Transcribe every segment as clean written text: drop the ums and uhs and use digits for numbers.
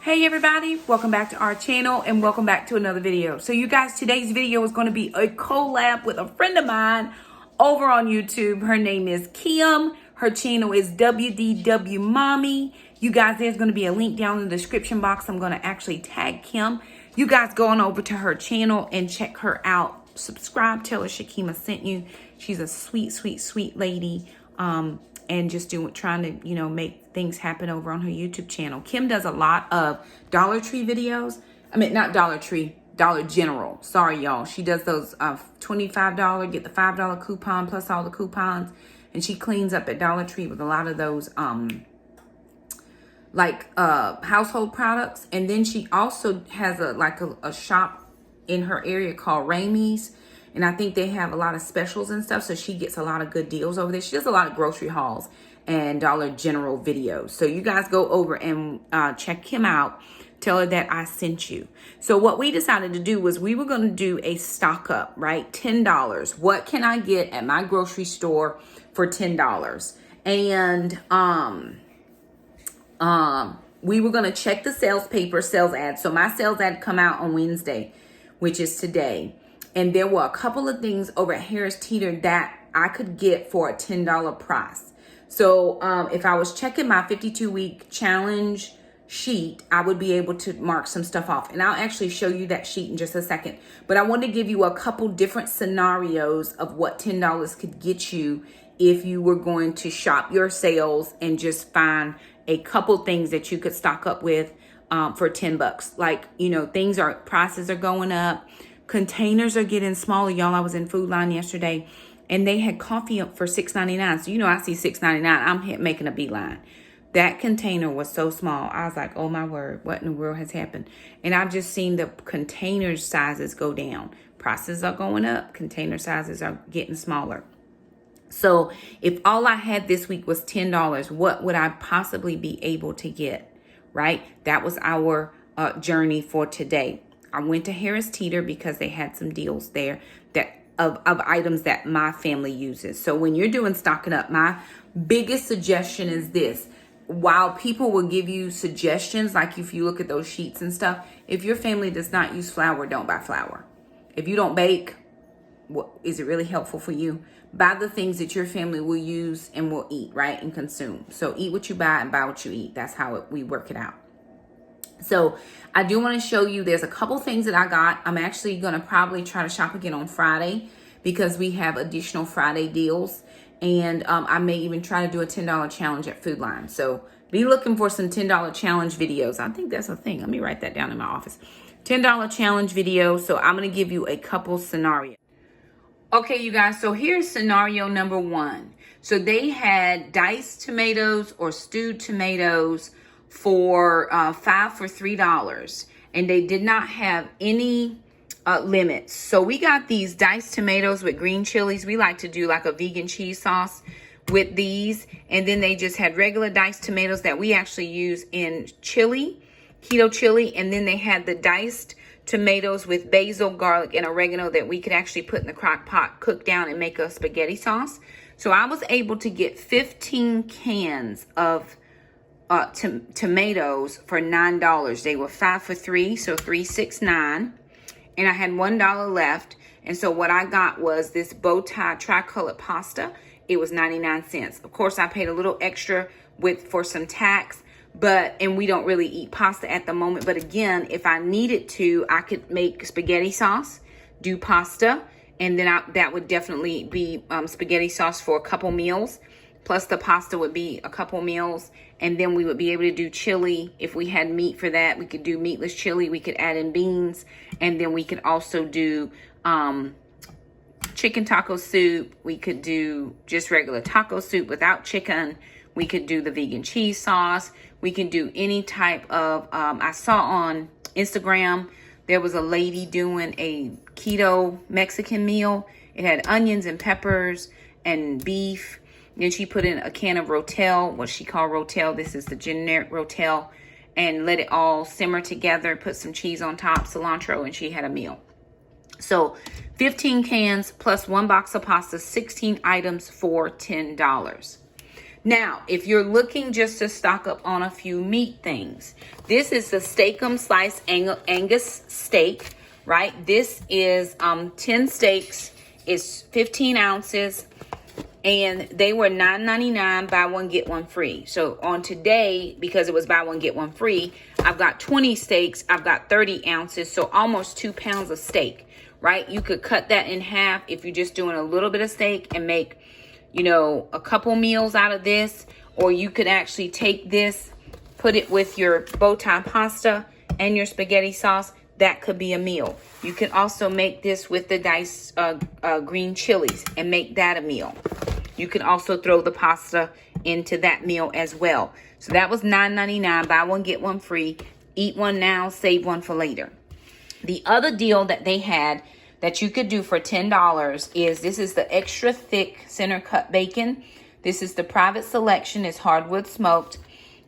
Hey everybody, welcome back to our channel and welcome back to another video. So you guys, today's video is going to be a collab with a friend of mine over on YouTube. Her name is Kim. Her channel is WDW Mommy. You guys, there's going to be a link down in the description box. I'm going to actually tag Kim. You guys go on over to her channel and check her out. Subscribe, tell her Shakema sent you. She's a sweet, sweet, sweet lady. And just trying to, make things happen over on her YouTube channel. Kim does a lot of Dollar Tree videos. I mean, not Dollar Tree, Dollar General. Sorry, y'all. She does those $25, get the $5 coupon plus all the coupons. And she cleans up at Dollar Tree with a lot of those, household products. And then she also has a shop in her area called Ramey's. And I think they have a lot of specials and stuff. So she gets a lot of good deals over there. She does a lot of grocery hauls and Dollar General videos. So you guys go over and check Kim out. Tell her that I sent you. So what we decided to do was we were going to do a stock up, right? $10. What can I get at my grocery store for $10? And we were going to check the sales ad. So my sales ad come out on Wednesday, which is today. And there were a couple of things over at Harris Teeter that I could get for a $10 price. So if I was checking my 52-week challenge sheet, I would be able to mark some stuff off. And I'll actually show you that sheet in just a second. But I want to give you a couple different scenarios of what $10 could get you if you were going to shop your sales and just find a couple things that you could stock up with for $10. Like, prices are going up. Containers are getting smaller, y'all. I was in Food Line yesterday, and they had coffee up for $6.99. So, I see $6.99. I'm making a beeline. That container was so small. I was like, oh, my word, what in the world has happened? And I've just seen the container sizes go down. Prices are going up. Container sizes are getting smaller. So, if all I had this week was $10, what would I possibly be able to get, right? That was our journey for today. I went to Harris Teeter because they had some deals there that of items that my family uses. So when you're doing stocking up, my biggest suggestion is this. While people will give you suggestions, like if you look at those sheets and stuff, if your family does not use flour, don't buy flour. If you don't bake, is it really helpful for you? Buy the things that your family will use and will eat, right, and consume. So eat what you buy and buy what you eat. That's how we work it out. So I do want to show you, there's a couple things that I got. I'm actually going to probably try to shop again on Friday because we have additional Friday deals. And I may even try to do a $10 challenge at Food Line. So be looking for some $10 challenge videos. I think that's a thing. Let me write that down in my office. $10 challenge video. So I'm going to give you a couple scenarios. Okay, you guys. So here's scenario number one. So they had diced tomatoes or stewed tomatoes for 5 for $3, and they did not have any limits. So we got these diced tomatoes with green chilies. We like to do like a vegan cheese sauce with these, and then they just had regular diced tomatoes that we actually use in chili, keto chili, and then they had the diced tomatoes with basil, garlic, and oregano that we could actually put in the crock pot, cook down, and make a spaghetti sauce. So I was able to get 15 cans of tomatoes for $9. They were 5 for $3, so $3.69, and I had $1 left. And so what I got was this bow tie tricolored pasta. It was 99 cents. Of course, I paid a little extra for some tax, and we don't really eat pasta at the moment. But again, if I needed to, I could make spaghetti sauce, do pasta, and then that would definitely be spaghetti sauce for a couple meals. Plus the pasta would be a couple meals. And then we would be able to do chili. If we had meat for that, we could do meatless chili. We could add in beans. And then we could also do chicken taco soup. We could do just regular taco soup without chicken. We could do the vegan cheese sauce. We can do any type of, I saw on Instagram, there was a lady doing a keto Mexican meal. It had onions and peppers and beef. Then she put in a can of Rotel, what she called Rotel. This is the generic Rotel, and let it all simmer together. Put some cheese on top, cilantro, and she had a meal. So 15 cans plus 1 box of pasta, 16 items for $10. Now, if you're looking just to stock up on a few meat things, this is the Steakum Sliced Angus steak, right? This is 10 steaks. It's 15 ounces. And they were $9.99, buy one, get one free. So on today, because it was buy one, get one free, I've got 20 steaks. I've got 30 ounces, so almost 2 pounds of steak, right? You could cut that in half if you're just doing a little bit of steak and make, a couple meals out of this. Or you could actually take this, put it with your bow tie pasta and your spaghetti sauce. That could be a meal. You can also make this with the diced green chilies and make that a meal. You can also throw the pasta into that meal as well. So that was $9.99. Buy one, get one free. Eat one now, save one for later. The other deal that they had that you could do for $10 is this is the extra thick center cut bacon. This is the private selection. It's hardwood smoked.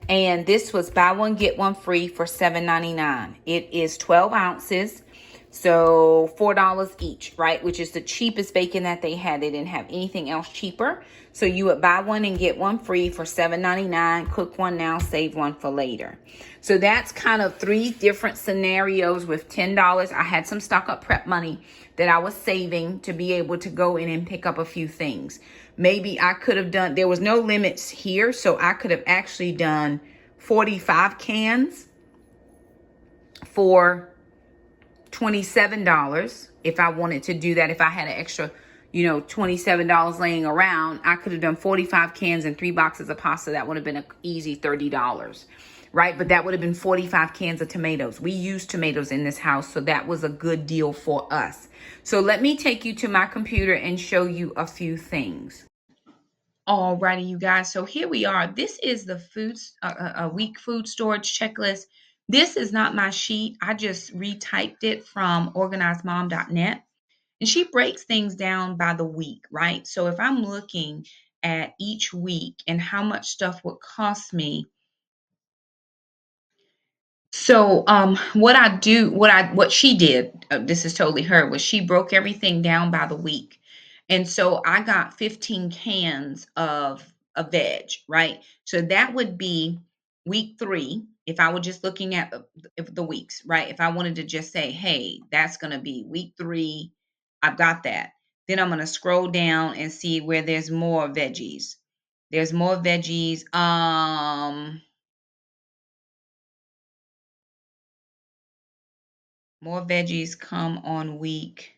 And this was buy one, get one free for $7.99. It is 12 ounces. So $4 each, right? Which is the cheapest bacon that they had. They didn't have anything else cheaper. So you would buy one and get one free for $7.99. Cook one now, save one for later. So that's kind of 3 different scenarios with $10. I had some stock up prep money that I was saving to be able to go in and pick up a few things. Maybe I could have done, there was no limits here, so I could have actually done 45 cans for $27 if I wanted to do that. If I had an extra, $27 laying around, I could have done 45 cans and 3 boxes of pasta. That would have been an easy $30, right? But that would have been 45 cans of tomatoes. We use tomatoes in this house, so that was a good deal for us. So let me take you to my computer and show you a few things. Alrighty, you guys. So here we are. This is the week food storage checklist. This is not my sheet. I just retyped it from organizedmom.net. And she breaks things down by the week, right? So if I'm looking at each week and how much stuff would cost me. So what she did, this is totally her, was she broke everything down by the week. And so I got 15 cans of a veg, right? So that would be week 3. If I were just looking at the weeks, right? If I wanted to just say, hey, that's going to be week 3, I've got that. Then I'm going to scroll down and see where there's more veggies. There's more veggies. More veggies come on week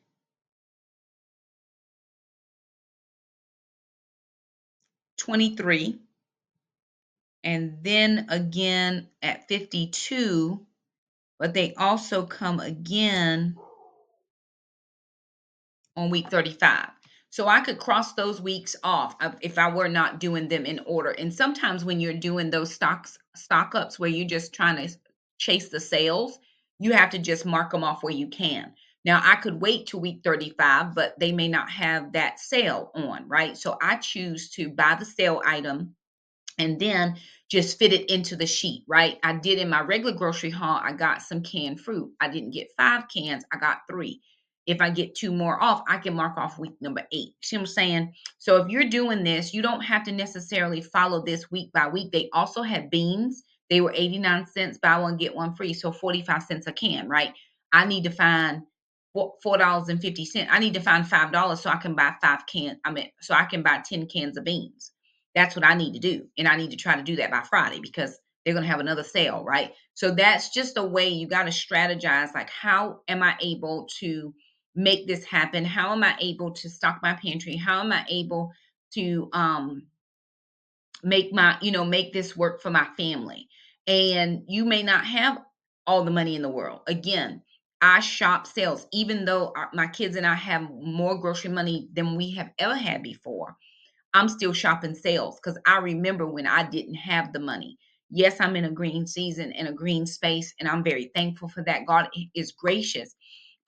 23. And then again at 52. But they also come again on week 35. So I could cross those weeks off if I were not doing them in order. And sometimes when you're doing those stock ups where you're just trying to chase the sales, you have to just mark them off where you can. Now I could wait to week 35, but they may not have that sale on, right? So I choose to buy the sale item and then just fit it into the sheet, right? I did in my regular grocery haul, I got some canned fruit. I didn't get 5 cans, I got 3. If I get 2 more off, I can mark off week number 8. See what I'm saying? So if you're doing this, you don't have to necessarily follow this week by week. They also had beans. They were 89 cents, buy one, get one free. So 45 cents a can, right? I need to find $4.50. I need to find $5 so I can buy 5 cans. So I can buy 10 cans of beans. That's what I need to do. And I need to try to do that by Friday because they're going to have another sale, right? So that's just a way you got to strategize. Like, how am I able to make this happen? How am I able to stock my pantry? How am I able to make this work for my family? And you may not have all the money in the world. Again, I shop sales, even though my kids and I have more grocery money than we have ever had before. I'm still shopping sales because I remember when I didn't have the money. Yes, I'm in a green season and a green space, and I'm very thankful for that. God is gracious,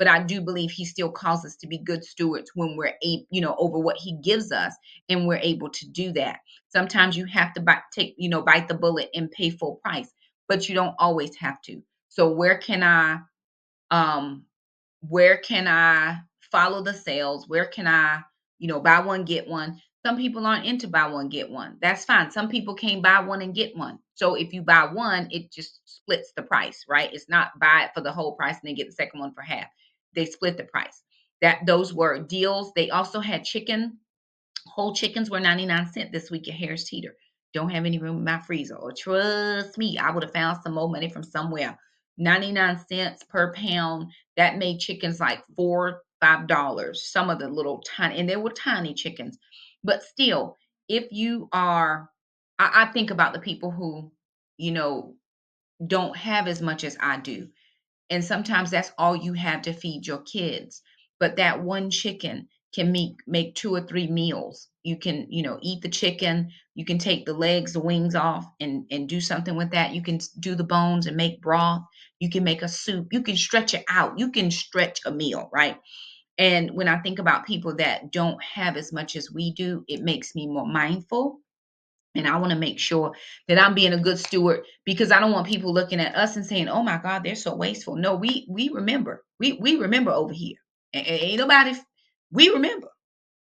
but I do believe He still calls us to be good stewards when we're able, over what He gives us, and we're able to do that. Sometimes you have to bite the bullet and pay full price, but you don't always have to. So where can I follow the sales? Where can I, buy one, get one? Some people aren't into buy one, get one. That's fine. Some people can't buy one and get one. So if you buy one, it just splits the price, right? It's not buy it for the whole price and then get the second one for half. They split the price. Those were deals. They also had chicken. Whole chickens were 99 cents this week at Harris Teeter. Don't have any room in my freezer. Or trust me, I would have found some more money from somewhere. 99 cents per pound. That made chickens like $4, $5. Some of the little tiny, and they were tiny chickens. But still, if you are, I think about the people who, you know, don't have as much as I do. And sometimes that's all you have to feed your kids. But that one chicken can make 2 or 3 meals. You can, eat the chicken. You can take the legs, the wings off and do something with that. You can do the bones and make broth. You can make a soup. You can stretch it out. You can stretch a meal, right? And when I think about people that don't have as much as we do, it makes me more mindful. And I want to make sure that I'm being a good steward, because I don't want people looking at us and saying, "Oh my God, they're so wasteful." No, we remember. We remember over here. Ain't nobody. We remember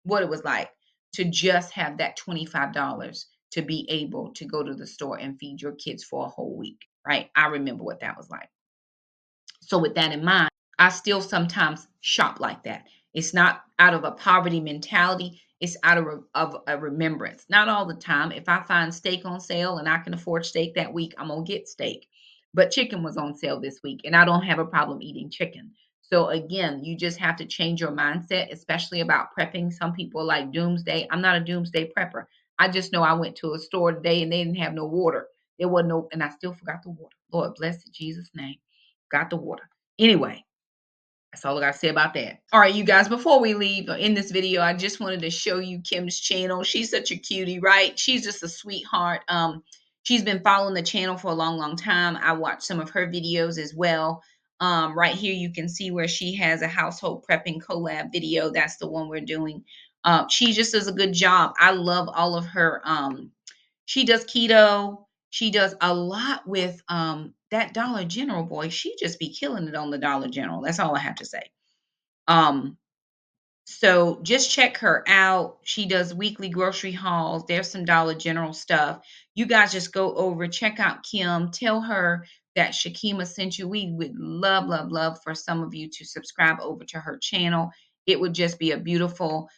what it was like to just have that $25 to be able to go to the store and feed your kids for a whole week, right? I remember what that was like. So with that in mind, I still sometimes shop like that. It's not out of a poverty mentality. It's out of a remembrance. Not all the time. If I find steak on sale and I can afford steak that week, I'm going to get steak. But chicken was on sale this week, and I don't have a problem eating chicken. So again, you just have to change your mindset, especially about prepping. Some people like doomsday. I'm not a doomsday prepper. I just know I went to a store today and they didn't have no water. There wasn't no, and I still forgot the water. Lord bless in Jesus' name. Got the water. Anyway, that's all I got to say about that. All right, you guys, before we leave in this video, I just wanted to show you Kim's channel. She's such a cutie, right? She's just a sweetheart. She's been following the channel for a long, long time. I watched some of her videos as well. Right here, you can see where she has a household prepping collab video. That's the one we're doing. She just does a good job. I love all of her. She does keto. She does a lot with that Dollar General, boy. She just be killing it on the Dollar General. That's all I have to say. Um, so just check her out. She does weekly grocery hauls. There's some Dollar General stuff. You guys just go over, check out Kim. Tell her that Shakema sent you. We would love, love, love for some of you to subscribe over to her channel. It would just be a beautiful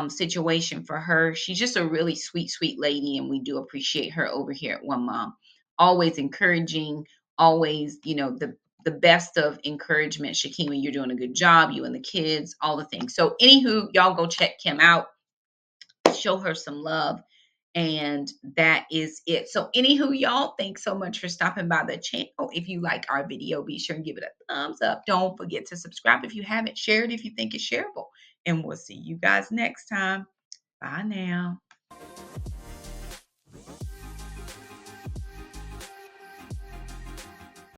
situation for her. She's just a really sweet, sweet lady, and we do appreciate her over here at One Mom. Always encouraging, always, the best of encouragement. Shakema, you're doing a good job. You and the kids, all the things. So, anywho, y'all go check Kim out, show her some love, and that is it. So, anywho, y'all, thanks so much for stopping by the channel. If you like our video, be sure and give it a thumbs up. Don't forget to subscribe if you haven't. Share it if you think it's shareable. And we'll see you guys next time. Bye now.